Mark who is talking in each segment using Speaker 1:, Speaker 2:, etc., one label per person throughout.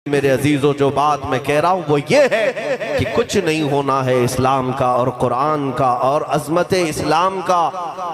Speaker 1: میرے عزیزوں جو بات میں کہہ رہا ہوں وہ یہ ہے کہ کچھ نہیں ہونا ہے اسلام کا اور قرآن کا اور عظمت اسلام کا.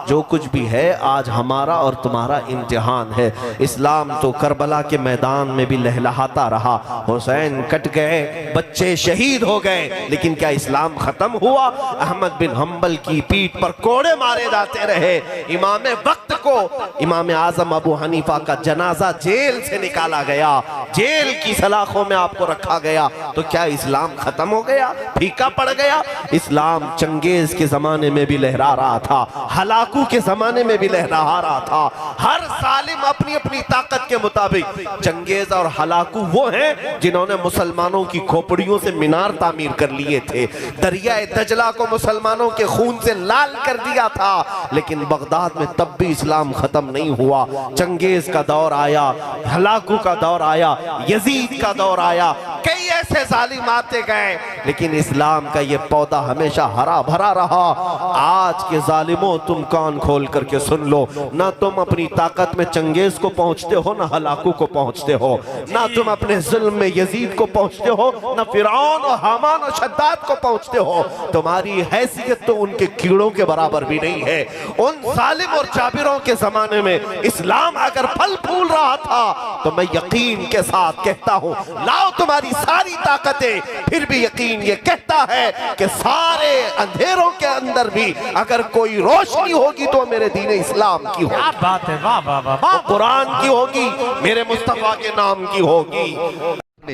Speaker 1: جو کچھ بھی ہے آج ہمارا اور تمہارا امتحان ہے. اسلام تو کربلا کے میدان میں بھی لہلہاتا رہا, حسین کٹ گئے, بچے شہید ہو گئے, لیکن کیا اسلام ختم ہوا؟ احمد بن حنبل کی پیٹھ پر کوڑے مارے جاتے رہے. امام وقت کو امام اعظم ابو حنیفہ کا جنازہ جیل سے نکالا گیا, جیل کی سلاخوں میں آپ کو رکھا گیا. تو کیا اسلام ختم ہو گیا, پھیکا پڑ گیا؟ اسلام چنگیز کے زمانے میں بھی لہرا رہا تھا, ہلاکو کے زمانے میں بھی لہرا رہا تھا. ہر ظالم اپنی اپنی طاقت کے مطابق. چنگیز اور ہلاکو وہ ہیں جنہوں نے مسلمانوں کی کھوپڑیوں سے مینار تعمیر کر لیے تھے, دریائے دجلہ کو مسلمانوں کے خون سے لال کر دیا تھا, لیکن بغداد میں تب بھی اسلام ختم نہیں ہوا. چنگیز کا دور آیا, ہلاکو کا دور آیا, یزید کا دور آیا, کئی ایسے ظالم آتے گئے, لیکن اسلام کا یہ پودا ہمیشہ ہرا بھرا رہا. آج کے ظالموں تم کان کھول کر کے سن لو, نہ تم اپنی طاقت میں چنگیز کو پہنچتے ہو, نہ ہلاکو کو پہنچتے ہو, نہ تم اپنے ظلم میں یزید کو پہنچتے ہو, نہ فرعون و حامان و شداد کو پہنچتے ہو. تمہاری حیثیت تو ان کے کیڑوں کے برابر بھی نہیں ہے. ان ظالم اور جابروں کے زمانے میں اسلام اگر پھل پھول رہا تھا تو میں یقین کے ساتھ کہتا ہوں, لاؤ تمہاری ساری طاقتیں, پھر بھی یقین یہ کہتا ہے کہ سارے اندھیروں کے اندر بھی اگر کوئی روشنی ہوگی تو میرے دین اسلام کی ہوگی.
Speaker 2: کیا بات ہے, واہ واہ واہ واہ,
Speaker 1: قرآن کی ہوگی, میرے مصطفیٰ کے نام کی ہوگی.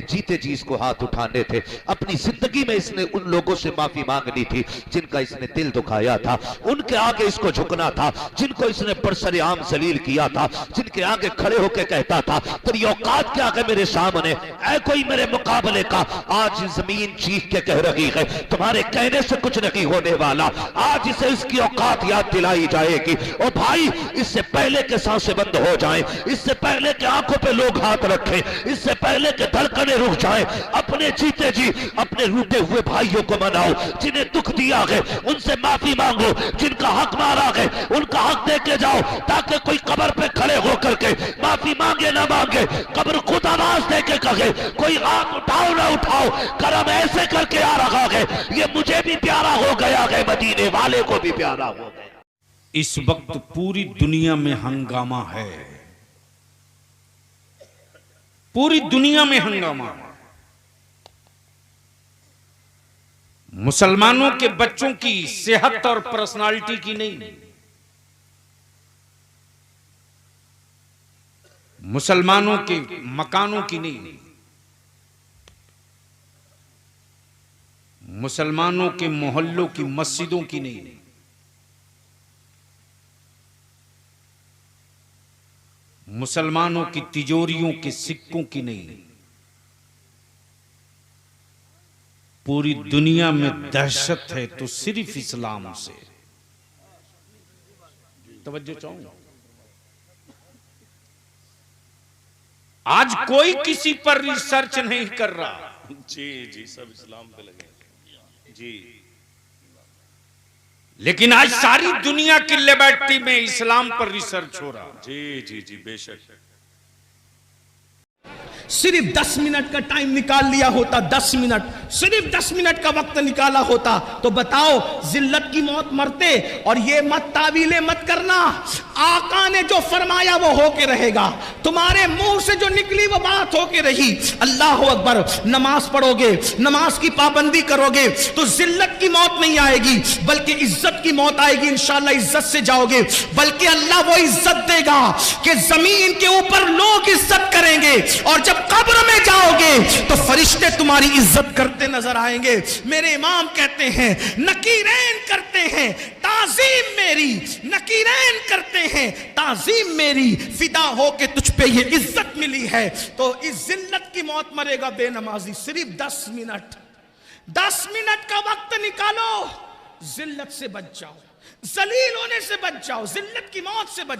Speaker 3: جیتے جی اس کو ہاتھ اٹھانے تھے. اپنی زندگی میں اس نے ان لوگوں سے معافی مانگنی تھی جن کا اس نے دل دکھایا تھا, ان کے آگے اس کو جھکنا تھا جن کو اس نے برسر عام ذلیل کیا تھا, جن کے آگے کھڑے ہو کے کہتا تھا تیری اوقات کیا ہے میرے سامنے, اے کوئی میرے مقابلے کا. آج زمین چیخ کے کہہ رہی ہے تمہارے کہنے سے کچھ نہیں ہونے والا. آج اسے اس کی اوقات یاد دلائی جائے گی. اور بھائی اس سے پہلے کے سانسیں بند ہو جائیں, اس سے پہلے کہ آنکھوں پہ لوگ ہاتھ رکھیں, اس سے پہلے کہ دھڑکن رک جائے, اپنے جیتے جی اپنے روٹے ہوئے بھائیوں کو مناؤ. جنہیں دکھ دیا گئے ان سے معافی مانگو, جن کا حق مارا گئے ان کا حق دے کے جاؤ, تاکہ کوئی قبر پہ کھڑے ہو کر کے معافی مانگے نہ مانگے, قبر خود آواز دے کے کہے کوئی ہاتھ اٹھاؤ نہ اٹھاؤ, کرم ایسے کر کے آ رہا ہے, یہ مجھے بھی پیارا ہو گیا ہے, مدینے والے کو بھی پیارا ہو گیا.
Speaker 2: اس وقت پوری دنیا میں ہنگامہ ہے, پوری دنیا میں ہنگامہ. مسلمانوں کے بچوں کی صحت اور پرسنالٹی کی نہیں, مسلمانوں کے مکانوں کی نہیں, مسلمانوں کے محلوں کی مسجدوں کی نہیں, مسلمانوں کی تجوریوں کے سکوں کی نہیں. پوری دنیا میں دہشت ہے تو صرف اسلام سے. توجہ چاہوں, آج کوئی کسی پر ریسرچ نہیں کر رہا.
Speaker 4: جی سب اسلام پہ لگے جی,
Speaker 2: لیکن آج ساری دنیا کی لیبارٹری میں اسلام پر ریسرچ ہو رہا.
Speaker 4: جی بے شک.
Speaker 5: صرف 10 منٹ کا ٹائم نکال لیا ہوتا, 10 منٹ, صرف 10 منٹ کا وقت نکالا ہوتا تو بتاؤ ذلت کی موت مرتے. اور یہ مت تعویلیں مت کرنا, آقا نے جو فرمایا وہ ہو کے رہے گا, تمہارے منہ سے جو نکلی وہ بات ہو کے رہی. اللہ اکبر, نماز پڑھو گے, نماز کی پابندی کرو گے تو ذلت کی موت نہیں آئے گی بلکہ عزت کی موت آئے گی. انشاءاللہ عزت سے جاؤ گے, بلکہ اللہ وہ عزت دے گا کہ زمین کے اوپر لوگ عزت کریں گے, اور جب قبر میں جاؤ گے تو فرشتے تمہاری عزت کرتے نظر آئیں گے. میرے امام کہتے ہیں نکیرین کرتے ہیں تعظیم میری, نکیرین کرتے ہیں تعظیم میری, فدا ہو کے تجھ پہ یہ عزت ملی ہے. تو اس ذلت کی موت مرے گا بے نمازی. صرف 10 منٹ, 10 منٹ کا وقت نکالو, ذلت سے بچ جاؤ, ذلیل ہونے سے بچ جاؤ, ذلت کی موت سے بچ جاؤ.